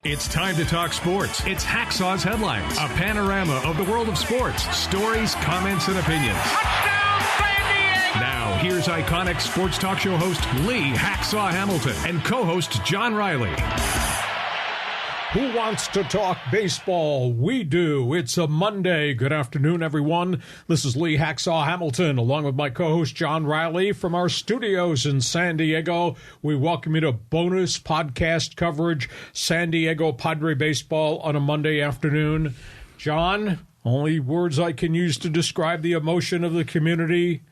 It's time to talk sports. It's Hacksaw's Headlines, a panorama of the world of sports, stories, comments, and opinions. Touchdown, San Diego! Now, here's iconic sports talk show host Lee Hacksaw Hamilton and co-host John Riley. Who wants to talk baseball? We do. It's a Monday. Good afternoon, everyone. This is Lee Hacksaw Hamilton, along with my co-host John Riley from our studios in San Diego. We welcome you to bonus podcast coverage, San Diego Padre baseball on a Monday afternoon. John, only words I can use to describe the emotion of the community.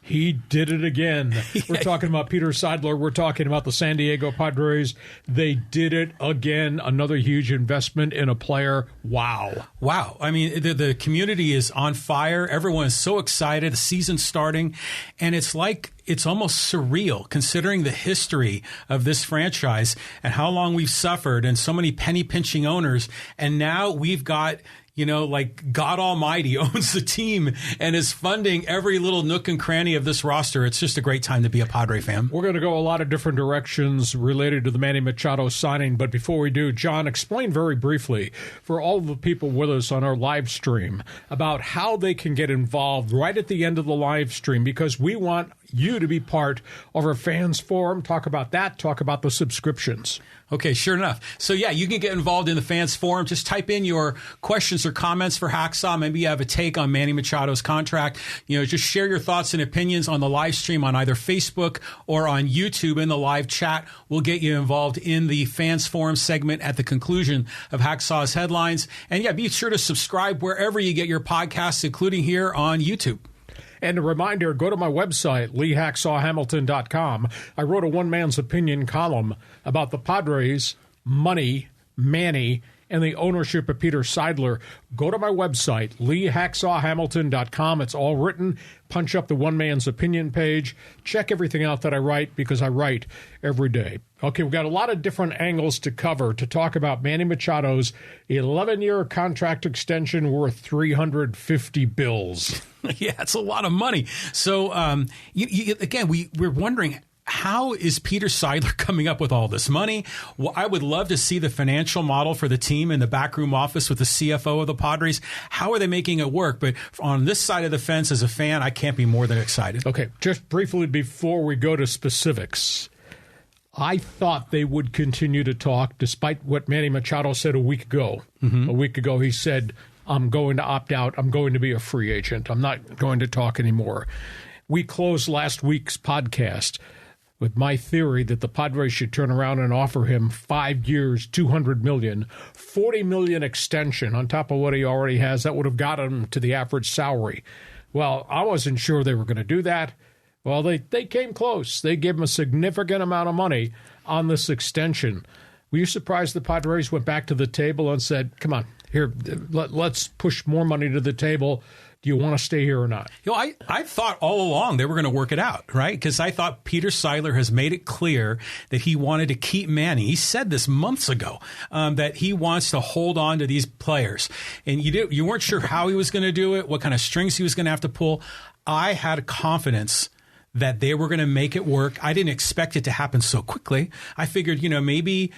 He did it again. We're talking about Peter Seidler. We're talking about the San Diego Padres. They did it again. Another huge investment in a player. Wow. Wow. I mean, the community is on fire. Everyone is so excited. The season's starting. And it's like it's almost surreal considering the history of this franchise and how long we've suffered and so many penny-pinching owners. And now we've got, you know, like God Almighty owns the team and is funding every little nook and cranny of this roster. It's just a great time to be a Padre fan. We're going to go a lot of different directions related to the Manny Machado signing. But before we do, John, explain very briefly for all of the people with us on our live stream about how they can get involved right at the end of the live stream, because we want you to be part of our fans forum. Talk about that. Talk about the subscriptions. Okay, sure enough. So, yeah, you can get involved in the fans forum. Just type in your questions or comments for Hacksaw. Maybe you have a take on Manny Machado's contract. You know, just share your thoughts and opinions on the live stream on either Facebook or on YouTube in the live chat. We'll get you involved in the fans forum segment at the conclusion of Hacksaw's Headlines. And, yeah, be sure to subscribe wherever you get your podcasts, including here on YouTube. And a reminder, go to my website, leehacksawhamilton.com. I wrote a one-man's opinion column about the Padres, money, Manny, and the ownership of Peter Seidler. Go to my website, leehacksawhamilton.com. It's all written. Punch up the one-man's opinion page. Check everything out that I write, because I write every day. Okay, we've got a lot of different angles to cover to talk about Manny Machado's 11-year contract extension worth $350 billion. Yeah, it's a lot of money. So, again, we're wondering, how is Peter Seidler coming up with all this money? Well, I would love to see the financial model for the team in the backroom office with the CFO of the Padres. How are they making it work? But on this side of the fence, as a fan, I can't be more than excited. Okay, just briefly before we go to specifics, I thought they would continue to talk, despite what Manny Machado said a week ago. Mm-hmm. A week ago, he said, I'm going to opt out. I'm going to be a free agent. I'm not going to talk anymore. We closed last week's podcast with my theory that the Padres should turn around and offer him 5 years, $200 million, $40 million extension on top of what he already has. That would have got him to the average salary. Well, I wasn't sure they were going to do that. Well, they came close. They gave him a significant amount of money on this extension. Were you surprised the Padres went back to the table and said, come on, here, let's push more money to the table? Do you want to stay here or not? You know, I thought all along they were going to work it out, right? Because I thought Peter Seidler has made it clear that he wanted to keep Manny. He said this months ago, that he wants to hold on to these players. And you weren't sure how he was going to do it, what kind of strings he was going to have to pull. I had confidence that they were going to make it work. I didn't expect it to happen so quickly. I figured, maybe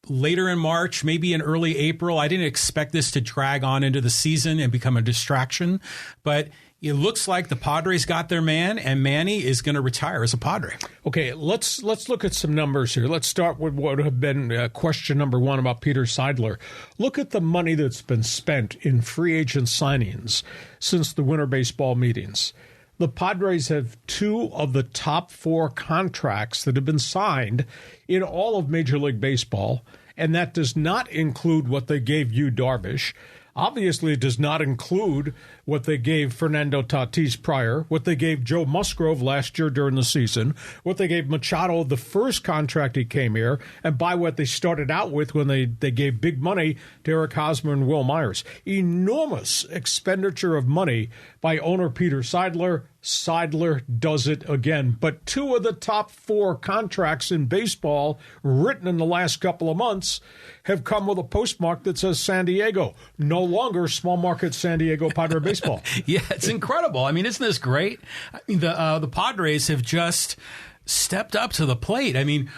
later in March, maybe in early April. I didn't expect this to drag on into the season and become a distraction. But it looks like the Padres got their man, and Manny is going to retire as a Padre. Okay, let's look at some numbers here. Let's start with what would have been question number one about Peter Seidler. Look at the money that's been spent in free agent signings since the winter baseball meetings. The Padres have 2 of the top 4 contracts that have been signed in all of Major League Baseball, and that does not include what they gave you, DARVISH. Obviously, it does not include what they gave Fernando Tatis prior, what they gave Joe Musgrove last year during the season, what they gave Machado the first contract he came here, and by what they started out with when they gave big money to Eric Hosmer and Will Myers. Enormous expenditure of money by owner Peter Seidler. Seidler does it again. But 2 of the top 4 contracts in baseball written in the last couple of months have come with a postmark that says San Diego. No longer small market San Diego Padre baseball. Yeah, it's incredible. I mean, isn't this great? I mean, the Padres have just stepped up to the plate. I mean,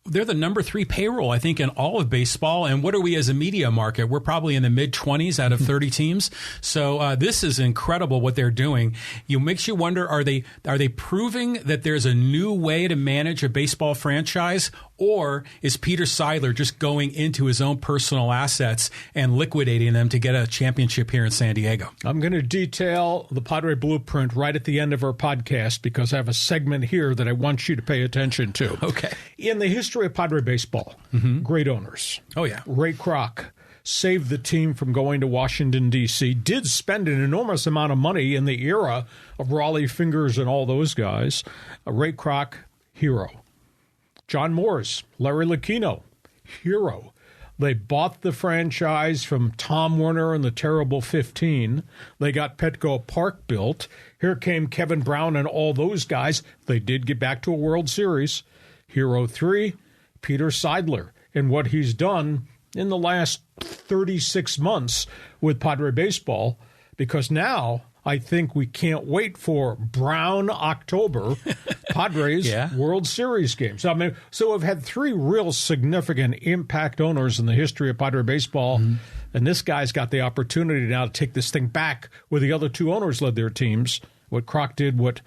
they're the number 3 payroll, I think, in all of baseball. And what are we as a media market? We're probably in the mid-20s out of 30 teams. So this is incredible what they're doing. It makes you wonder, are they proving that there's a new way to manage a baseball franchise? Or is Peter Seidler just going into his own personal assets and liquidating them to get a championship here in San Diego? I'm going to detail the Padre Blueprint right at the end of our podcast because I have a segment here that I want you to pay attention to. Okay. In the history of Padre baseball, great owners. Oh, yeah. Ray Kroc saved the team from going to Washington, D.C., did spend an enormous amount of money in the era of Raleigh Fingers and all those guys. Ray Kroc, hero. John Morris, Larry Lucchino, hero. They bought the franchise from Tom Werner and the Terrible 15. They got Petco Park built. Here came Kevin Brown and all those guys. They did get back to a World Series. Hero 3, Peter Seidler, and what he's done in the last 36 months with Padre baseball, because now I think we can't wait for Brown October Padres World Series games. I mean, so we've had 3 real significant impact owners in the history of Padre baseball, and this guy's got the opportunity now to take this thing back where the other 2 owners led their teams, what Kroc did, what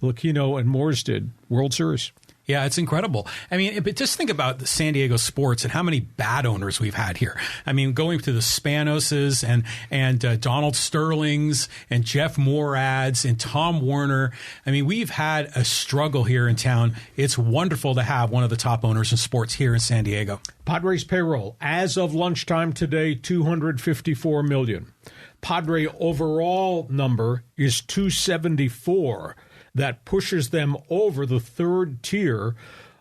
Lucchino and Moores did, World Series. Yeah, it's incredible. I mean, but just think about the San Diego sports and how many bad owners we've had here. I mean, going through the Spanoses and Donald Sterlings and Jeff Morads and Tom Werner. I mean, we've had a struggle here in town. It's wonderful to have one of the top owners in sports here in San Diego. Padres payroll, as of lunchtime today, $254 million. Padre overall number is $274. That pushes them over the 3rd tier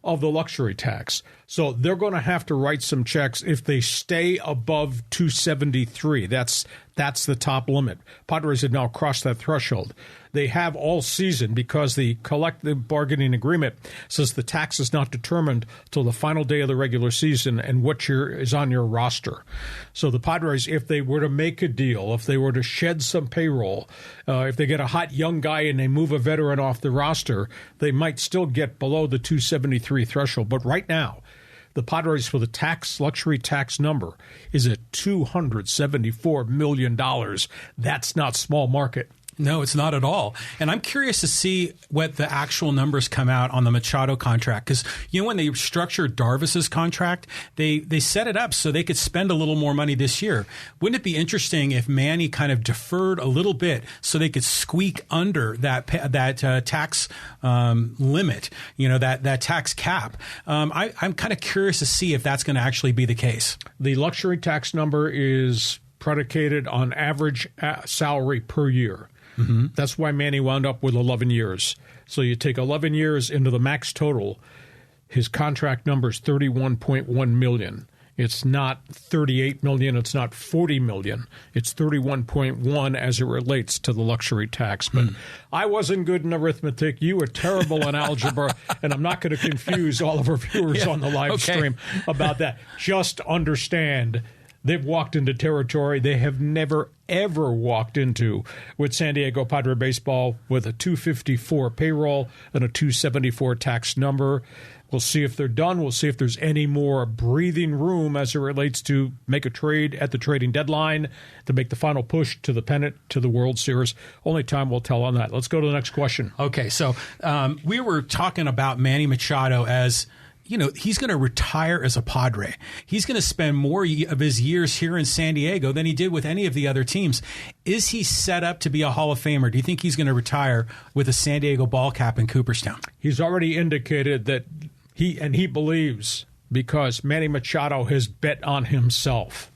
of the luxury tax. So they're going to have to write some checks if they stay above 273. That's the top limit. Padres have now crossed that threshold. They have all season because the collective bargaining agreement says the tax is not determined till the final day of the regular season and what is on your roster. So the Padres, if they were to make a deal, if they were to shed some payroll, if they get a hot young guy and they move a veteran off the roster, they might still get below the 273 threshold. But right now, the Padres for the luxury tax number is at $274 million. That's not small market. No, it's not at all. And I'm curious to see what the actual numbers come out on the Machado contract. Because, when they structured Darvish's contract, they set it up so they could spend a little more money this year. Wouldn't it be interesting if Manny kind of deferred a little bit so they could squeak under that tax limit, that tax cap? I'm kind of curious to see if that's going to actually be the case. The luxury tax number is predicated on average salary per year. That's why Manny wound up with 11 years. So you take 11 years into the max total, his contract number is $31.1 million. It's not $38 million. It's not $40 million. It's $31.1 as it relates to the luxury tax. But I wasn't good in arithmetic. You were terrible in algebra. And I'm not going to confuse all of our viewers on the live stream about that. Just understand they've walked into territory they have never, ever walked into with San Diego Padre baseball with a 254 payroll and a 274 tax number. We'll see if they're done. We'll see if there's any more breathing room as it relates to make a trade at the trading deadline to make the final push to the pennant, to the World Series. Only time will tell on that. Let's go to the next question. Okay, so we were talking about Manny Machado as he's going to retire as a Padre. He's going to spend more of his years here in San Diego than he did with any of the other teams. Is he set up to be a Hall of Famer? Do you think he's going to retire with a San Diego ball cap in Cooperstown? He's already indicated that he believes, because Manny Machado has bet on himself.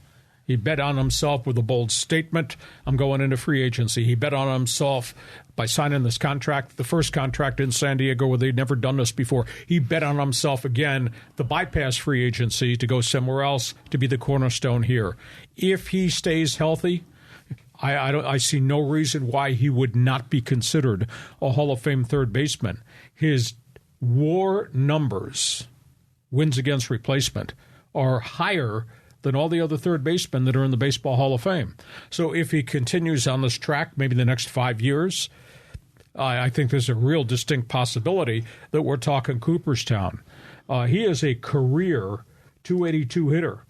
He bet on himself with a bold statement, I'm going into free agency. He bet on himself by signing this contract, the first contract in San Diego where they'd never done this before. He bet on himself again to bypass free agency, to go somewhere else, to be the cornerstone here. If he stays healthy, I see no reason why he would not be considered a Hall of Fame third baseman. His WAR numbers, wins against replacement, are higher than all the other third basemen that are in the Baseball Hall of Fame. So if he continues on this track, maybe the next 5 years, I think there's a real distinct possibility that we're talking Cooperstown. He is a career 282 hitter,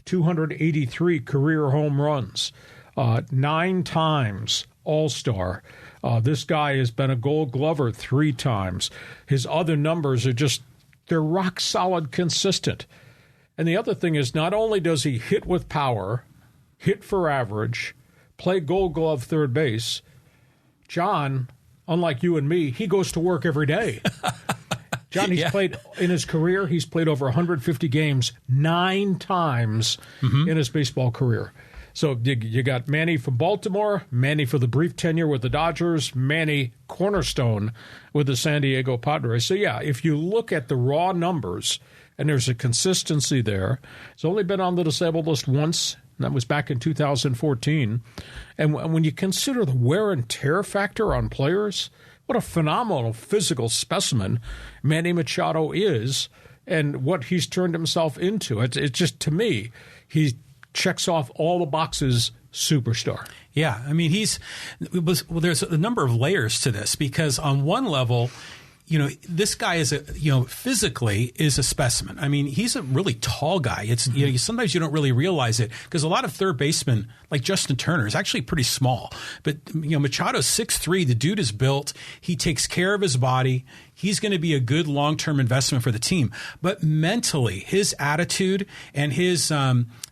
283 career home runs, 9 times All-Star. This guy has been a Gold Glover 3 times. His other numbers are they're rock solid consistent. And the other thing is, not only does he hit with power, hit for average, play Gold Glove third base, John, unlike you and me, he goes to work every day. John, he's played in his career, he's played over 150 games 9 times in his baseball career. So you got Manny from Baltimore, Manny for the brief tenure with the Dodgers, Manny cornerstone with the San Diego Padres. So, yeah, if you look at the raw numbers, and there's a consistency there, he's only been on the disabled list once, and that was back in 2014. And when you consider the wear and tear factor on players, what a phenomenal physical specimen Manny Machado is and what he's turned himself into. It's just, to me, he checks off all the boxes, superstar. Yeah, I mean, there's a number of layers to this, because on one level, this guy is physically is a specimen. I mean, he's a really tall guy. It's sometimes you don't really realize it, because a lot of third basemen, like Justin Turner, is actually pretty small. But Machado's 6'3". The dude is built. He takes care of his body. He's going to be a good long-term investment for the team. But mentally, his attitude and his,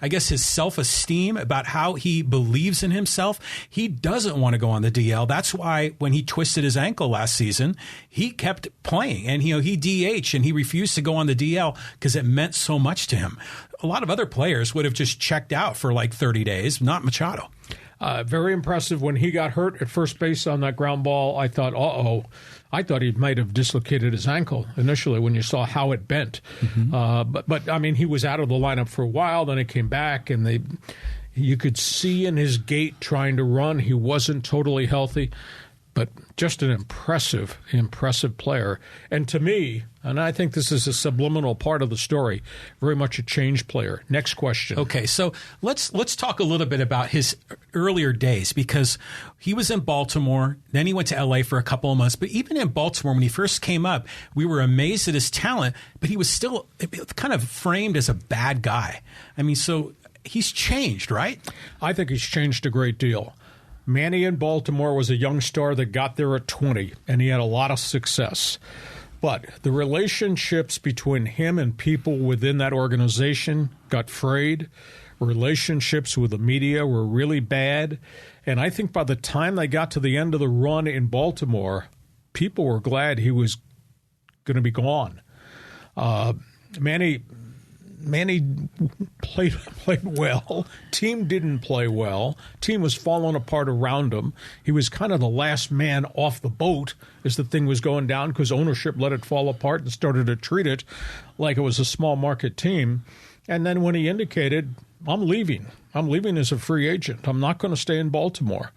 his self-esteem about how he believes in himself, he doesn't want to go on the DL. That's why when he twisted his ankle last season, he kept playing. And, he DH and he refused to go on the DL because it meant so much to him. A lot of other players would have just checked out for like 30 days, not Machado. Very impressive. When he got hurt at first base on that ground ball, I thought, I thought he might have dislocated his ankle initially when you saw how it bent. But I mean, he was out of the lineup for a while. Then it came back, and you could see in his gait trying to run, he wasn't totally healthy. But just an impressive player. And to me, and I think this is a subliminal part of the story, very much a change player. Next question. Okay, so let's talk a little bit about his earlier days, because he was in Baltimore, then he went to L.A. for a couple of months. But even in Baltimore, when he first came up, we were amazed at his talent, but he was still kind of framed as a bad guy. I mean, so he's changed, right? I think he's changed a great deal. Manny in Baltimore was a young star that got there at 20, and he had a lot of success. But the relationships between him and people within that organization got frayed. Relationships with the media were really bad. And I think by the time they got to the end of the run in Baltimore, people were glad he was going to be gone. Manny played well. Team didn't play well. Team was falling apart around him. He was kind of the last man off the boat as the thing was going down, because ownership let it fall apart and started to treat it like it was a small market team. And then when he indicated, I'm leaving as a free agent, I'm not going to stay in Baltimore,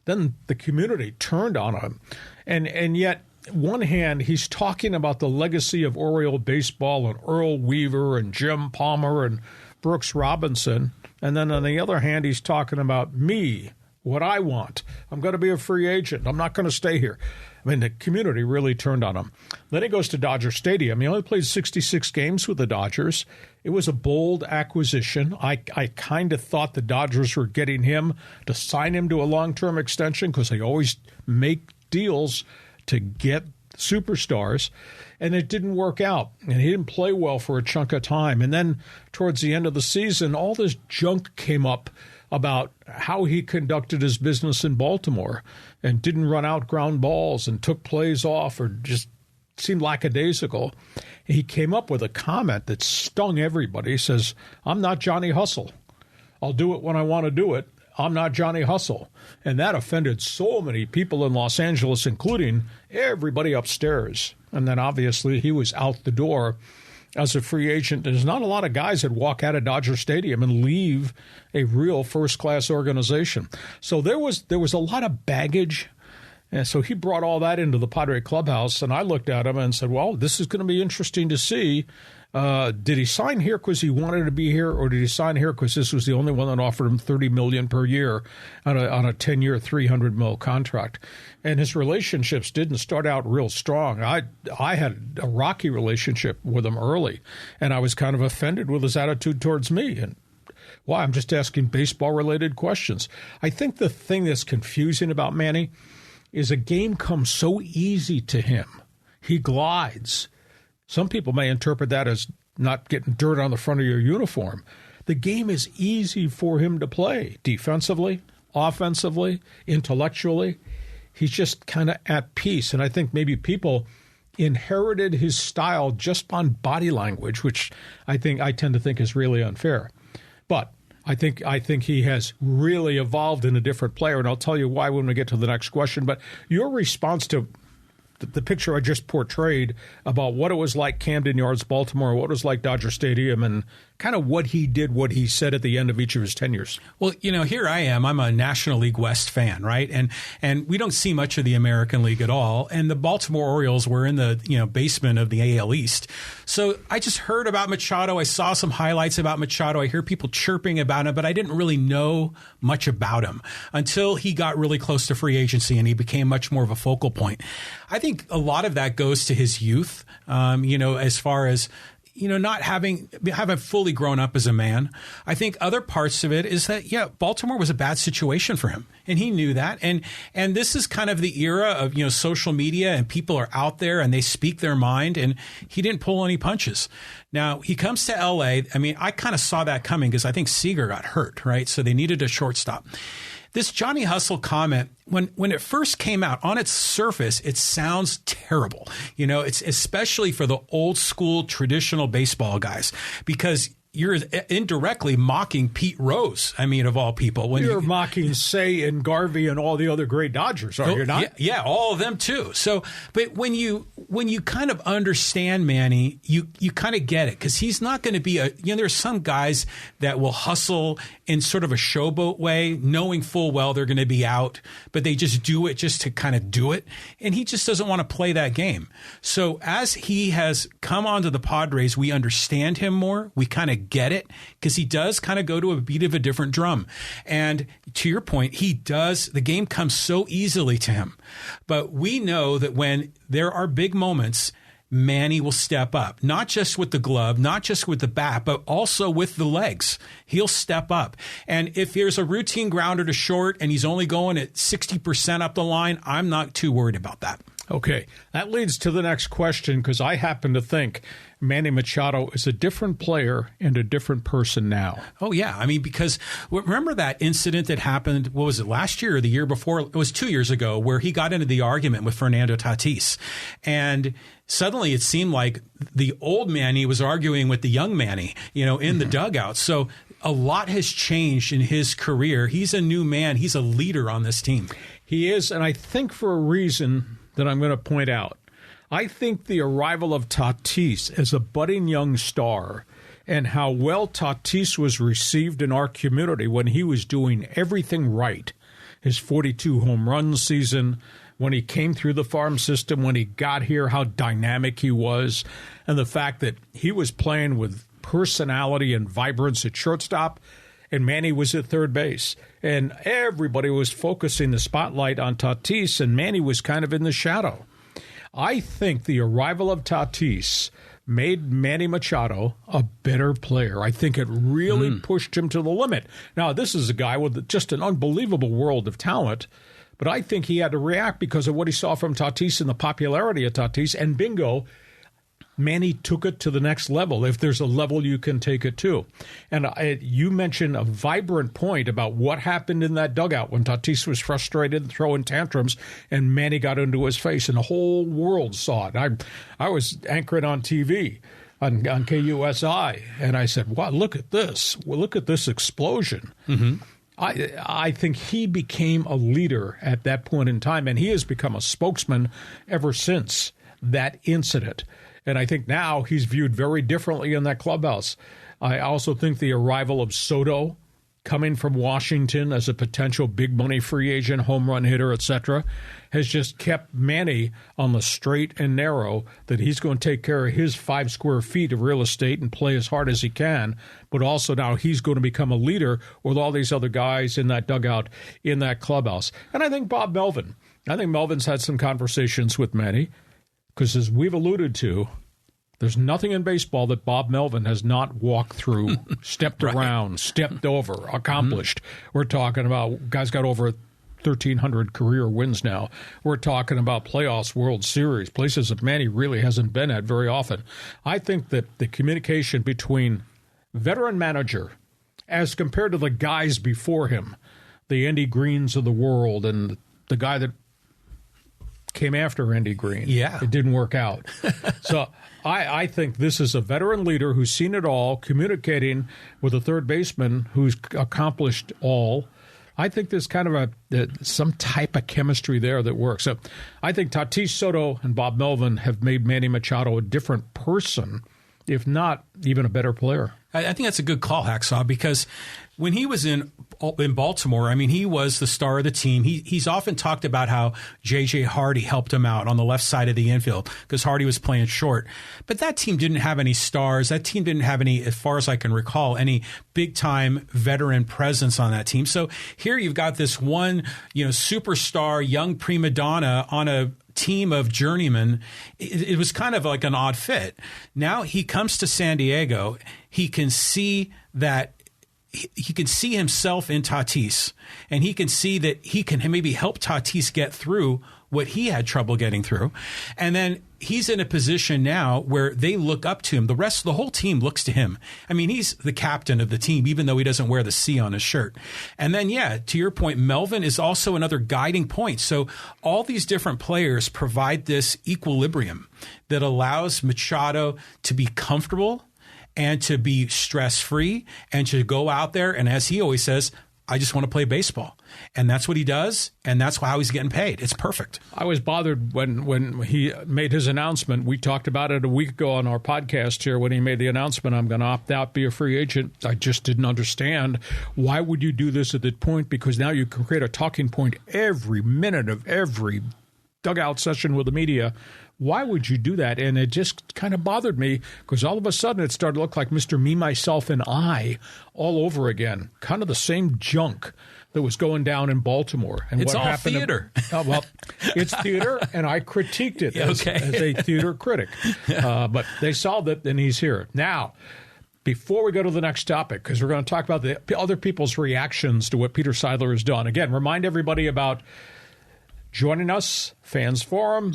then the community turned on him. And yet, one hand, he's talking about the legacy of Oriole baseball and Earl Weaver and Jim Palmer and Brooks Robinson. And then on the other hand, he's talking about me, what I want. I'm going to be a free agent. I'm not going to stay here. I mean, the community really turned on him. Then he goes to Dodger Stadium. He only played 66 games with the Dodgers. It was a bold acquisition. I kind of thought the Dodgers were getting him to sign him to a long-term extension, because they always make deals to get superstars, and it didn't work out. And he didn't play well for a chunk of time. And then towards the end of the season, all this junk came up about how he conducted his business in Baltimore and didn't run out ground balls and took plays off, or just seemed lackadaisical. He came up with a comment that stung everybody. He says, I'm not Johnny Hustle. I'll do it when I want to do it. I'm not Johnny Hustle. And that offended so many people in Los Angeles, including everybody upstairs. And then obviously he was out the door as a free agent. There's not a lot of guys that walk out of Dodger Stadium and leave a real first-class organization. So there was a lot of baggage. And so he brought all that into the Padre clubhouse, and I looked at him and said, well, this is going to be interesting to see Did he sign here because he wanted to be here, or did he sign here because this was the only one that offered him $30 million per year on a 10-year, $300 million contract? And his relationships didn't start out real strong. I had a rocky relationship with him early, and I was kind of offended with his attitude towards me. And why? I'm just asking baseball-related questions. I think the thing that's confusing about Manny is a game comes so easy to him. He glides. Some people may interpret that as not getting dirt on the front of your uniform. The game is easy for him to play defensively, offensively, intellectually. He's just kind of at peace. And I think maybe people inherited his style just on body language, which I tend to think is really unfair. But I think he has really evolved in a different player, and I'll tell you why when we get to the next question. But your response to the picture I just portrayed about what it was like Camden Yards, Baltimore, what it was like Dodger Stadium, and kind of what he did, what he said at the end of each of his tenures. Well, here I am. I'm a National League West fan, right? And we don't see much of the American League at all. And the Baltimore Orioles were in the basement of the AL East. So I just heard about Machado. I saw some highlights about Machado. I hear people chirping about him, but I didn't really know much about him until he got really close to free agency and he became much more of a focal point. I think a lot of that goes to his youth, as far as not having fully grown up as a man. I think other parts of it is that, Baltimore was a bad situation for him, and he knew that. And this is kind of the era of, social media, and people are out there and they speak their mind, and he didn't pull any punches. Now, he comes to L.A. I mean, I kind of saw that coming because I think Seager got hurt, right? So they needed a shortstop. This Johnny Hustle comment, when it first came out, on its surface, it sounds terrible. It's especially for the old school traditional baseball guys, because you're indirectly mocking Pete Rose. I mean, of all people. When you're mocking Say and Garvey and all the other great Dodgers, are you not? Yeah, all of them too. So, but when you kind of understand Manny, you kind of get it, because he's not going to be there's some guys that will hustle in sort of a showboat way, knowing full well they're going to be out, but they just do it just to kind of do it. And he just doesn't want to play that game. So as he has come onto the Padres, we understand him more. We kind of get it, because he does kind of go to a beat of a different drum. And to your point, the game comes so easily to him. But we know that when there are big moments, Manny will step up, not just with the glove, not just with the bat, but also with the legs. He'll step up. And if there's a routine grounder to short and he's only going at 60% up the line, I'm not too worried about that. Okay, that leads to the next question, because I happen to think Manny Machado is a different player and a different person now. Oh, yeah. I mean, because remember that incident that happened, what was it, last year or the year before? It was 2 years ago, where he got into the argument with Fernando Tatis. And suddenly it seemed like the old Manny was arguing with the young Manny, in the dugout. So a lot has changed in his career. He's a new man. He's a leader on this team. He is, and I think for a reason that I'm going to point out. I think the arrival of Tatis as a budding young star, and how well Tatis was received in our community when he was doing everything right, his 42 home run season, when he came through the farm system, when he got here, how dynamic he was, and the fact that he was playing with personality and vibrance at shortstop, and Manny was at third base. And everybody was focusing the spotlight on Tatis, and Manny was kind of in the shadow. I think the arrival of Tatis made Manny Machado a better player. I think it really pushed him to the limit. Now, this is a guy with just an unbelievable world of talent, but I think he had to react because of what he saw from Tatis and the popularity of Tatis, and bingo, Manny took it to the next level, if there's a level you can take it to. And you mentioned a vibrant point about what happened in that dugout when Tatis was frustrated and throwing tantrums, and Manny got into his face, and the whole world saw it. I was anchoring on TV on KUSI, and I said, wow, look at this. Well, look at this explosion. Mm-hmm. I think he became a leader at that point in time, and he has become a spokesman ever since that incident. And I think now he's viewed very differently in that clubhouse. I also think the arrival of Soto coming from Washington as a potential big money free agent, home run hitter, etc., has just kept Manny on the straight and narrow that he's going to take care of his 5 square feet of real estate and play as hard as he can. But also now he's going to become a leader with all these other guys in that dugout, in that clubhouse. And I think Melvin's had some conversations with Manny because, as we've alluded to, there's nothing in baseball that Bob Melvin has not walked through, stepped around, stepped over, accomplished. We're talking about guys got over 1,300 career wins now. We're talking about playoffs, World Series, places that Manny really hasn't been at very often. I think that the communication between veteran manager as compared to the guys before him, the Andy Greens of the world and the guy that came after Andy Green. Yeah. It didn't work out. So I think this is a veteran leader who's seen it all, communicating with a third baseman who's accomplished all. I think there's kind of some type of chemistry there that works. So I think Tatis Soto and Bob Melvin have made Manny Machado a different person, if not even a better player. I think that's a good call, Hacksaw, because when he was in Baltimore, I mean, he was the star of the team. He's often talked about how J.J. Hardy helped him out on the left side of the infield because Hardy was playing short. But that team didn't have any stars. That team didn't have any, as far as I can recall, any big-time veteran presence on that team. So here you've got this one, superstar, young prima donna on a team of journeymen. It was kind of like an odd fit. Now he comes to San Diego. He can see that he can see himself in Tatis, and he can see that he can maybe help Tatis get through what he had trouble getting through. And then he's in a position now where they look up to him. The whole team looks to him. I mean, he's the captain of the team, even though he doesn't wear the C on his shirt. And then, to your point, Melvin is also another guiding point. So all these different players provide this equilibrium that allows Machado to be comfortable and to be stress-free and to go out there. And as he always says, I just want to play baseball. And that's what he does, and that's how he's getting paid. It's perfect. I was bothered when he made his announcement. We talked about it a week ago on our podcast here when he made the announcement, I'm going to opt out, be a free agent. I just didn't understand. Why would you do this at that point? Because now you can create a talking point every minute of every dugout session with the media. Why would you do that? And it just kind of bothered me because all of a sudden it started to look like Mr. Me, Myself, and I all over again. Kind of the same junk that was going down in Baltimore. And it's what all happened theater. It's theater, and I critiqued it as a theater critic. But they solved it, and he's here. Now, before we go to the next topic, because we're going to talk about the other people's reactions to what Peter Seidler has done. Again, remind everybody about joining us, Fans Forum,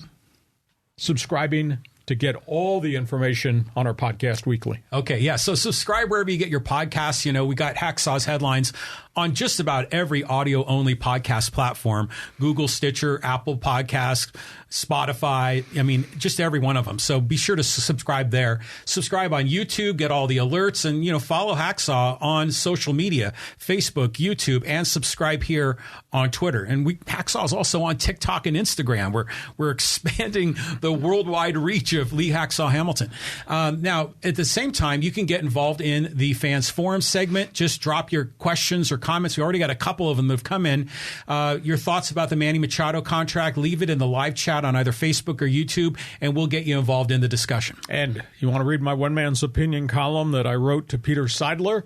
subscribing to get all the information on our podcast weekly. Okay, yeah. So subscribe wherever you get your podcasts. We got Hacksaw's headlines on just about every audio-only podcast platform. Google, Stitcher, Apple Podcasts, Spotify. I mean, just every one of them. So be sure to subscribe there. Subscribe on YouTube, get all the alerts, and, follow Hacksaw on social media, Facebook, YouTube, and subscribe here on Twitter. And Hacksaw is also on TikTok and Instagram. We're expanding the worldwide reach of Lee Hacksaw Hamilton. Now, at the same time, you can get involved in the Fans Forum segment. Just drop your questions or comments. We already got a couple of them that have come in. Your thoughts about the Manny Machado contract, leave it in the live chat on either Facebook or YouTube, and we'll get you involved in the discussion. And you want to read my one man's opinion column that I wrote to Peter Seidler?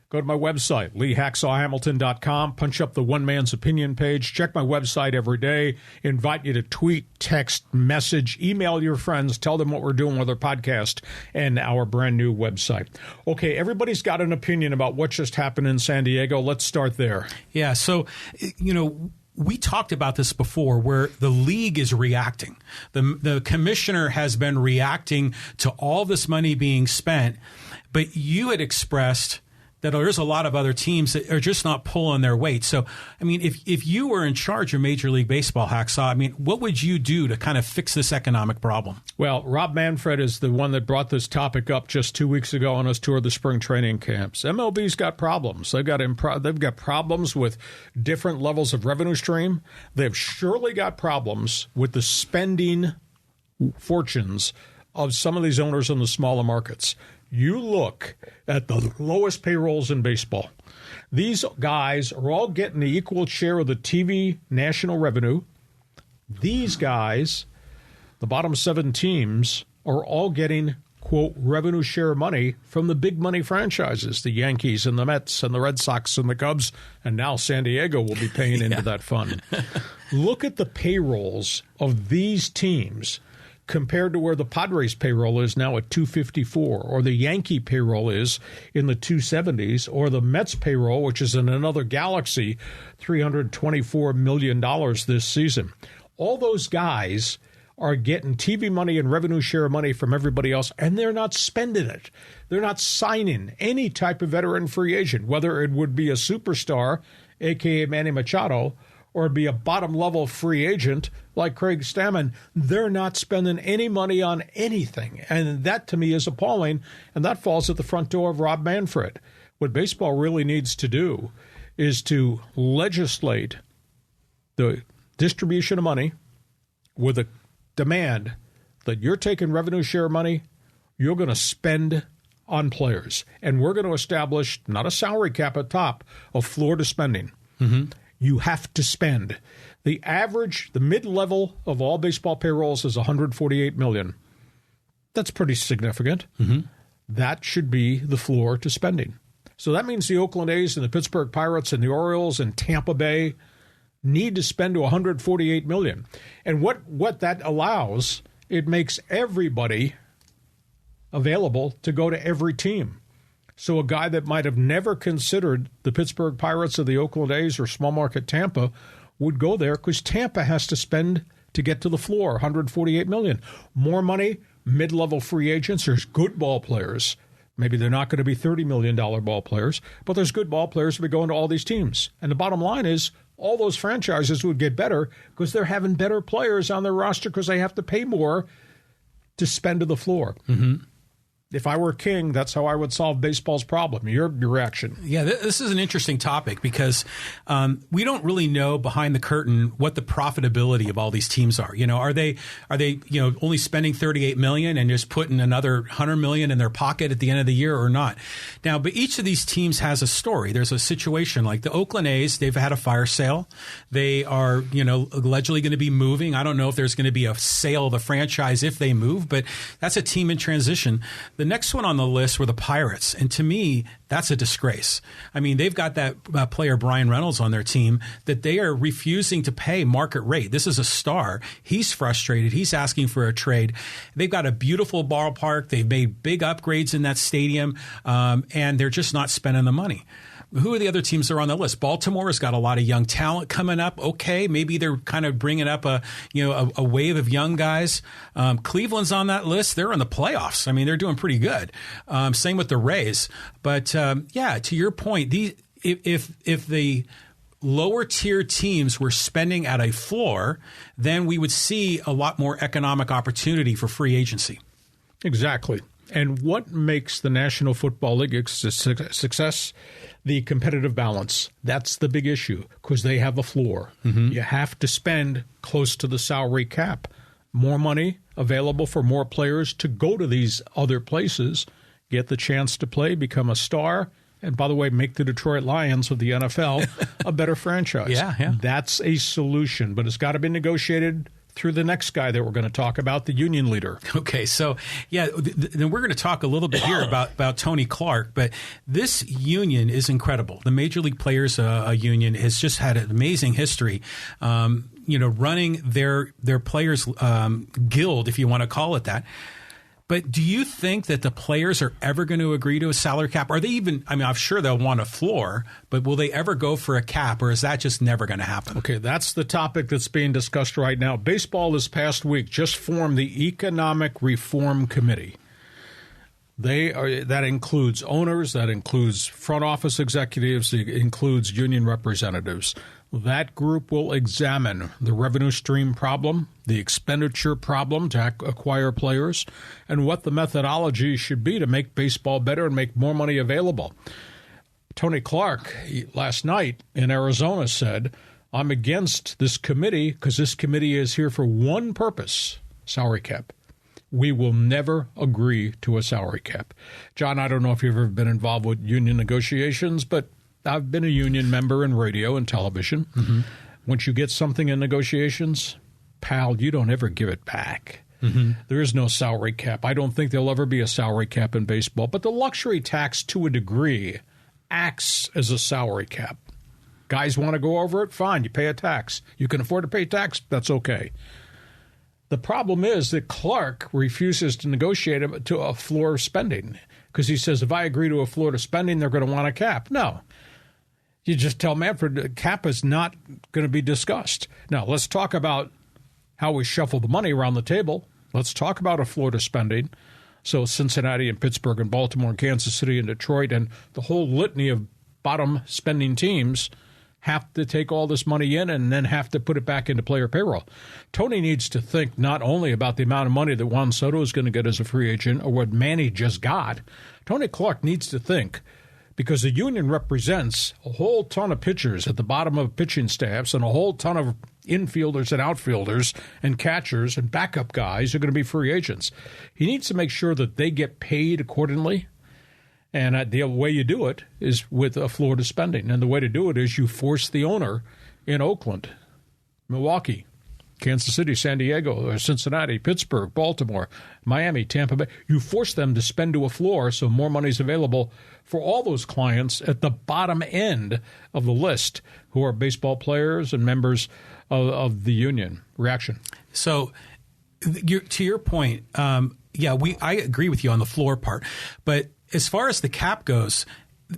Go to my website, LeeHacksawHamilton.com. Punch up the one man's opinion page. Check my website every day. Invite you to tweet, text, message, email your friends. Tell them what we're doing with our podcast and our brand new website. Okay, everybody's got an opinion about what just happened in San Diego. Let's start there. Yeah, so, we talked about this before where the league is reacting. The commissioner has been reacting to all this money being spent, but you had expressed that there's a lot of other teams that are just not pulling their weight. So, I mean, if you were in charge of Major League Baseball, Hacksaw, I mean, what would you do to kind of fix this economic problem? Well, Rob Manfred is the one that brought this topic up just 2 weeks ago on his tour of the spring training camps. MLB's got problems. They've got problems with different levels of revenue stream. They've surely got problems with the spending fortunes of some of these owners in the smaller markets. you look at the lowest payrolls in baseball. These guys are all getting the equal share of the TV national revenue. These guys, the bottom 7 teams, are all getting, quote, revenue share money from the big money franchises, the Yankees and the Mets and the Red Sox and the Cubs, and now San Diego will be paying into that fund. Look at the payrolls of these teams compared to where the Padres payroll is now at $254, or the Yankee payroll is in the $270s, or the Mets payroll, which is in another galaxy, $324 million this season. All those guys are getting TV money and revenue share money from everybody else, and they're not spending it. They're not signing any type of veteran free agent, whether it would be a superstar, a.k.a. Manny Machado, or be a bottom-level free agent like Craig Stammen. They're not spending any money on anything, and that, to me, is appalling, and that falls at the front door of Rob Manfred. What baseball really needs to do is to legislate the distribution of money with a demand that you're taking revenue share money, you're going to spend on players. And we're going to establish not a salary cap at top, a floor to spending. Mm-hmm. You have to spend. The average, the mid-level of all baseball payrolls is $148 million. That's pretty significant. Mm-hmm. That should be the floor to spending. So that means the Oakland A's and the Pittsburgh Pirates and the Orioles and Tampa Bay need to spend to $148 million. And what that allows, it makes everybody available to go to every team. So a guy that might have never considered the Pittsburgh Pirates or the Oakland A's or small market Tampa would go there because Tampa has to spend to get to the floor, $148 million. More money, mid-level free agents. There's good ball players. Maybe they're not going to be $30 million ball players, but there's good ball players to be going to all these teams. And the bottom line is all those franchises would get better because they're having better players on their roster because they have to pay more to spend to the floor. Mm-hmm. If I were king, that's how I would solve baseball's problem. Your reaction? Yeah, this is an interesting topic because we don't really know behind the curtain what the profitability of all these teams are. You know, are they only spending $38 million and just putting another $100 million in their pocket at the end of the year or not? Now, but each of these teams has a story. There's a situation like the Oakland A's. They've had a fire sale. They are allegedly going to be moving. I don't know if there's going to be a sale of the franchise if they move, but that's a team in transition. The next one on the list were the Pirates, and to me, that's a disgrace. I mean, they've got that player Brian Reynolds on their team that they are refusing to pay market rate. This is a star. He's frustrated. He's asking for a trade. They've got a beautiful ballpark. They've made big upgrades in that stadium, and they're just not spending the money. Who are the other teams that are on the list? Baltimore has got a lot of young talent coming up. Okay, maybe they're kind of bringing up a wave of young guys. Cleveland's on that list. They're in the playoffs. I mean, they're doing pretty good. Same with the Rays. But to your point, if the lower tier teams were spending at a floor, then we would see a lot more economic opportunity for free agency. Exactly. And what makes the National Football League a success? The competitive balance. That's the big issue because they have a floor. Mm-hmm. You have to spend close to the salary cap. More money available for more players to go to these other places, get the chance to play, become a star, and by the way, make the Detroit Lions of the NFL a better franchise. Yeah. That's a solution, but it's got to be negotiated through the next guy that we're going to talk about, the union leader. Okay, so then we're going to talk a little bit here about Tony Clark, but this union is incredible. The Major League Players Union has just had an amazing history. Running their players guild, if you want to call it that. But do you think that the players are ever going to agree to a salary cap? Are they even, I'm sure they'll want a floor, but will they ever go for a cap, or is that just never going to happen? Okay, that's the topic that's being discussed right now. Baseball this past week just formed the Economic Reform Committee. That includes owners, that includes front office executives, it includes union representatives. That group will examine the revenue stream problem, the expenditure problem to acquire players, and what the methodology should be to make baseball better and make more money available. Tony Clark last night in Arizona said, I'm against this committee because this committee is here for one purpose, salary cap. We will never agree to a salary cap. John, I don't know if you've ever been involved with union negotiations, but I've been a union member in radio and television. Mm-hmm. Once you get something in negotiations, pal, you don't ever give it back. Mm-hmm. There is no salary cap. I don't think there'll ever be a salary cap in baseball. But the luxury tax, to a degree, acts as a salary cap. Guys want to go over it? Fine, you pay a tax. You can afford to pay tax? That's okay. The problem is that Clark refuses to negotiate to a floor of spending because he says, if I agree to a floor to spending, they're going to want a cap. No. You just tell Manfred the cap is not going to be discussed. Now, let's talk about how we shuffle the money around the table. Let's talk about a floor to spending. So Cincinnati and Pittsburgh and Baltimore and Kansas City and Detroit and the whole litany of bottom spending teams have to take all this money in and then have to put it back into player payroll. Tony needs to think not only about the amount of money that Juan Soto is going to get as a free agent or what Manny just got. Tony Clark needs to think, because the union represents a whole ton of pitchers at the bottom of pitching staffs and a whole ton of infielders and outfielders and catchers and backup guys who are going to be free agents. He needs to make sure that they get paid accordingly. And the way you do it is with a floor to spending. And the way to do it is you force the owner in Oakland, Milwaukee, Kansas City, San Diego, or Cincinnati, Pittsburgh, Baltimore, Miami, Tampa Bay. You force them to spend to a floor so more money is available for all those clients at the bottom end of the list who are baseball players and members of the union. Reaction? So to your point, I agree with you on the floor part. But as far as the cap goes,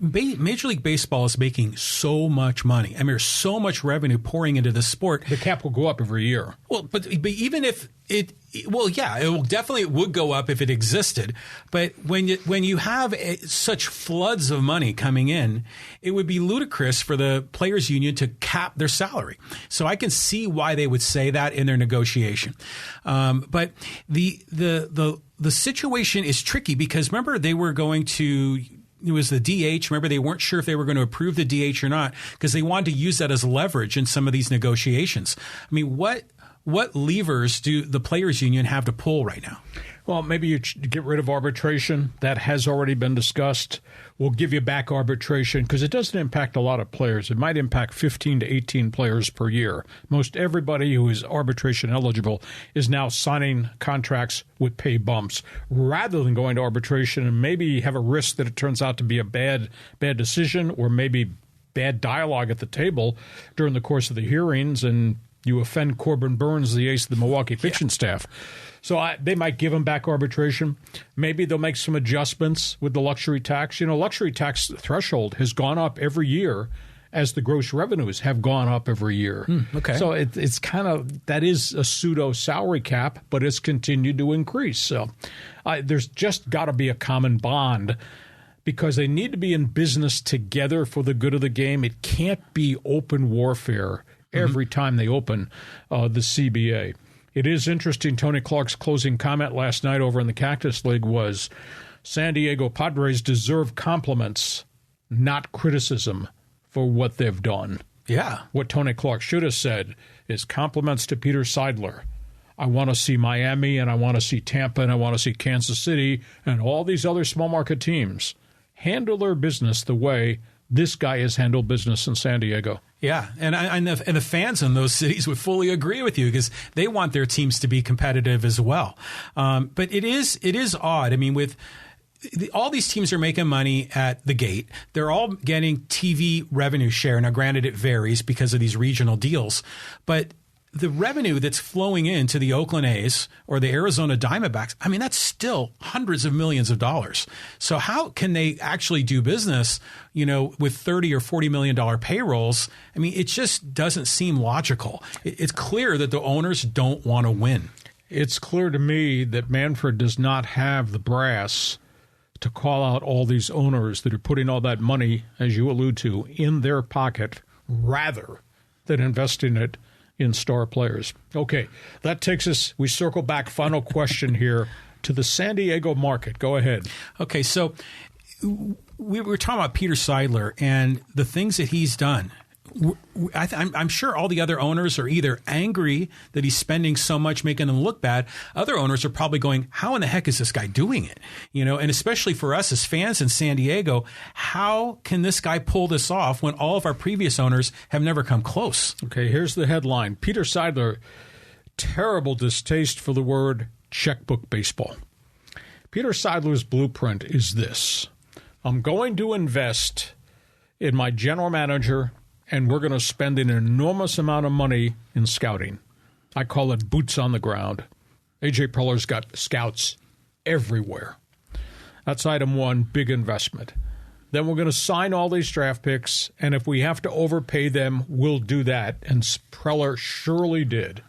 Major League Baseball is making so much money. I mean, there's so much revenue pouring into the sport. The cap will go up every year. Well, but even if it would go up if it existed. But when you have such floods of money coming in, it would be ludicrous for the players' union to cap their salary. So I can see why they would say that in their negotiation. But the situation is tricky because remember they were going to. It was the DH. Remember, they weren't sure if they were going to approve the DH or not because they wanted to use that as leverage in some of these negotiations. I mean, what levers do the players' union have to pull right now? Well, maybe you get rid of arbitration. That has already been discussed. We'll give you back arbitration because it doesn't impact a lot of players. It might impact 15 to 18 players per year. Most everybody who is arbitration eligible is now signing contracts with pay bumps rather than going to arbitration and maybe have a risk that it turns out to be a bad decision or maybe bad dialogue at the table during the course of the hearings and you offend Corbin Burns, the ace of the Milwaukee pitching staff. So they might give them back arbitration. Maybe they'll make some adjustments with the luxury tax. You know, luxury tax threshold has gone up every year as the gross revenues have gone up every year. Okay. So it's kind of, that is a pseudo salary cap, but it's continued to increase. So there's just got to be a common bond because they need to be in business together for the good of the game. It can't be open warfare every time they open the CBA. It is interesting, Tony Clark's closing comment last night over in the Cactus League was, San Diego Padres deserve compliments, not criticism for what they've done. Yeah. What Tony Clark should have said is compliments to Peter Seidler. I want to see Miami, and I want to see Tampa, and I want to see Kansas City, and all these other small market teams handle their business the way this guy has handled business in San Diego. Yeah, and the fans in those cities would fully agree with you because they want their teams to be competitive as well. But it is odd. I mean, with all these teams are making money at the gate. They're all getting TV revenue share. Now, granted, it varies because of these regional deals, but the revenue that's flowing into the Oakland A's or the Arizona Diamondbacks, I mean, that's still hundreds of millions of dollars. So how can they actually do business, you know, with $30 or $40 million payrolls? I mean, it just doesn't seem logical. It's clear that the owners don't want to win. It's clear to me that Manfred does not have the brass to call out all these owners that are putting all that money, as you allude to, in their pocket rather than investing it in star players. Okay, that takes us, we circle back, final question here, to the San Diego market. Go ahead. Okay, so we were talking about Peter Seidler and the things that he's done. I'm sure all the other owners are either angry that he's spending so much, making them look bad. Other owners are probably going, how in the heck is this guy doing it? And especially for us as fans in San Diego, how can this guy pull this off when all of our previous owners have never come close? Okay, here's the headline. Peter Seidler, terrible distaste for the word checkbook baseball. Peter Seidler's blueprint is this. I'm going to invest in my general manager, and we're going to spend an enormous amount of money in scouting. I call it boots on the ground. A.J. Preller's got scouts everywhere. That's item one, big investment. Then we're going to sign all these draft picks, and if we have to overpay them, we'll do that. And Preller surely did.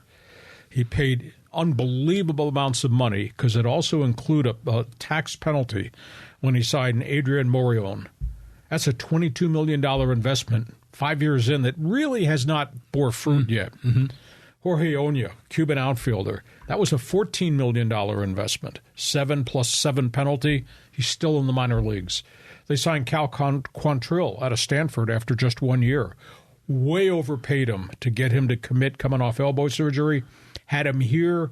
He paid unbelievable amounts of money because it also included a tax penalty when he signed Adrian Morion. That's a $22 million investment 5 years in that really has not bore fruit yet. Mm-hmm. Jorge Oña, Cuban outfielder, that was a $14 million investment. 7 + 7 penalty. He's still in the minor leagues. They signed Cal Quantrill out of Stanford after just 1 year. Way overpaid him to get him to commit coming off elbow surgery. Had him here,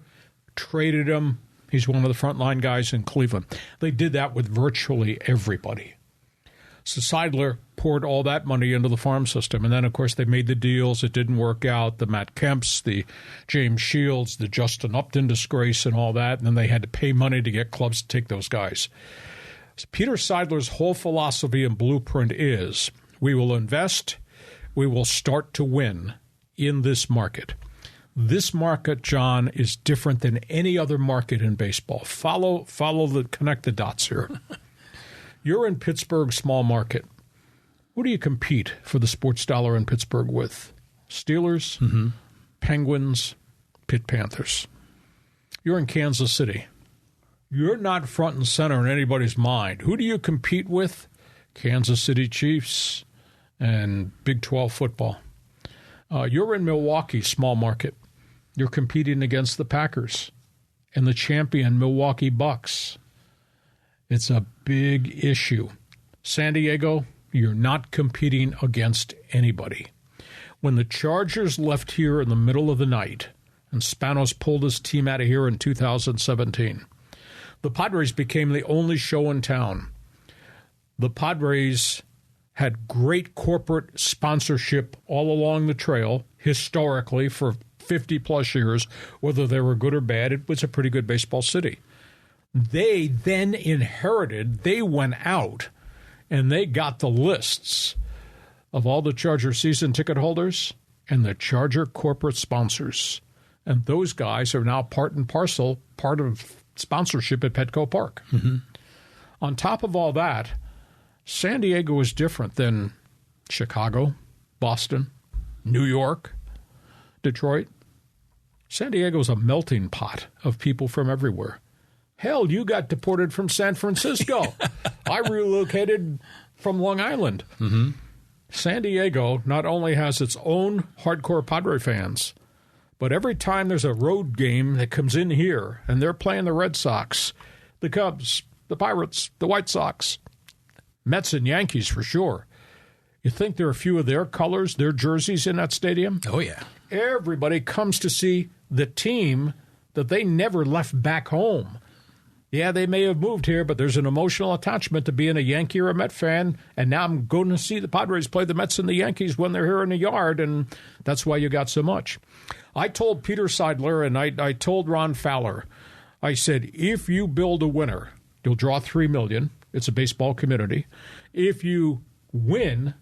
traded him. He's one of the frontline guys in Cleveland. They did that with virtually everybody. So Seidler poured all that money into the farm system. And then, of course, they made the deals. It didn't work out. The Matt Kemps, the James Shields, the Justin Upton disgrace and all that. And then they had to pay money to get clubs to take those guys. So Peter Seidler's whole philosophy and blueprint is we will invest, we will start to win in this market. This market, John, is different than any other market in baseball. Connect the dots here. You're in Pittsburgh, small market. Who do you compete for the sports dollar in Pittsburgh with? Steelers, Penguins, Pitt Panthers. You're in Kansas City. You're not front and center in anybody's mind. Who do you compete with? Kansas City Chiefs and Big 12 football. You're in Milwaukee, small market. You're competing against the Packers and the champion Milwaukee Bucks. It's a big issue. San Diego, you're not competing against anybody. When the Chargers left here in the middle of the night and Spanos pulled his team out of here in 2017, the Padres became the only show in town. The Padres had great corporate sponsorship all along the trail, historically, for 50-plus years, whether they were good or bad. It was a pretty good baseball city. They then they went out, and they got the lists of all the Charger season ticket holders and the Charger corporate sponsors. And those guys are now part of sponsorship at Petco Park. Mm-hmm. On top of all that, San Diego is different than Chicago, Boston, New York, Detroit. San Diego is a melting pot of people from everywhere. Hell, you got deported from San Francisco. I relocated from Long Island. Mm-hmm. San Diego not only has its own hardcore Padre fans, but every time there's a road game that comes in here and they're playing the Red Sox, the Cubs, the Pirates, the White Sox, Mets and Yankees for sure. You think there are a few of their colors, their jerseys in that stadium? Oh, yeah. Everybody comes to see the team that they never left back home. Yeah, they may have moved here, but there's an emotional attachment to being a Yankee or a Met fan, and now I'm going to see the Padres play the Mets and the Yankees when they're here in the yard, and that's why you got so much. I told Peter Seidler, and I told Ron Fowler, I said, if you build a winner, you'll draw $3 million. It's a baseball community. If you win,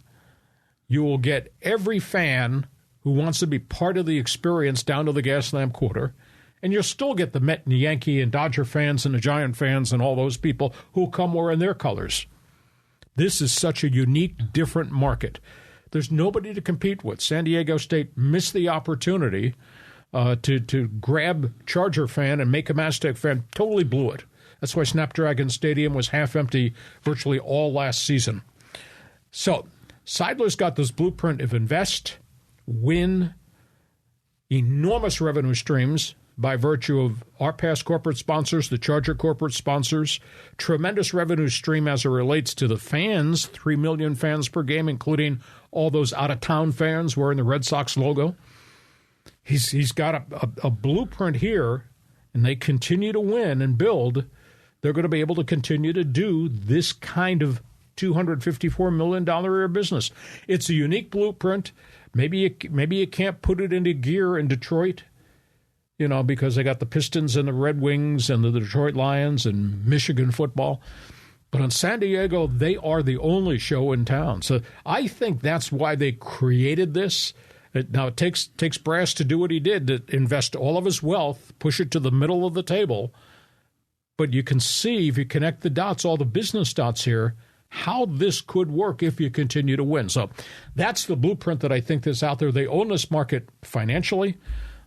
you will get every fan who wants to be part of the experience down to the Gaslamp Quarter. And you'll still get the Met and the Yankee and Dodger fans and the Giant fans and all those people who come wearing their colors. This is such a unique, different market. There's nobody to compete with. San Diego State missed the opportunity to grab Charger fan and make a Aztec fan. Totally blew it. That's why Snapdragon Stadium was half empty virtually all last season. So Seidler's got this blueprint of invest, win, enormous revenue streams, by virtue of our past corporate sponsors, the Charger corporate sponsors. Tremendous revenue stream as it relates to the fans, 3 million fans per game, including all those out-of-town fans wearing the Red Sox logo. He's got a blueprint here, and they continue to win and build. They're going to be able to continue to do this kind of $254 million a year business. It's a unique blueprint. Maybe you can't put it into gear in Detroit, because they got the Pistons and the Red Wings and the Detroit Lions and Michigan football. But in San Diego, they are the only show in town. So I think that's why they created this. Now, it takes Brass to do what he did, to invest all of his wealth, push it to the middle of the table. But you can see, if you connect the dots, all the business dots here, how this could work if you continue to win. So that's the blueprint that I think that's out there. They own this market financially.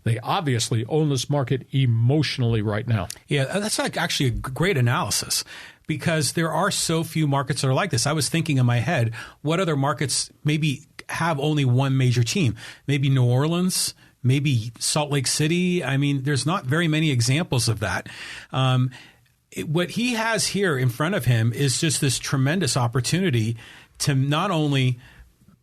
They obviously own this market emotionally right now. Yeah, that's actually a great analysis, because there are so few markets that are like this. I was thinking in my head, what other markets maybe have only one major team? Maybe New Orleans, maybe Salt Lake City. I mean, there's not very many examples of that. What he has here in front of him is just this tremendous opportunity to not only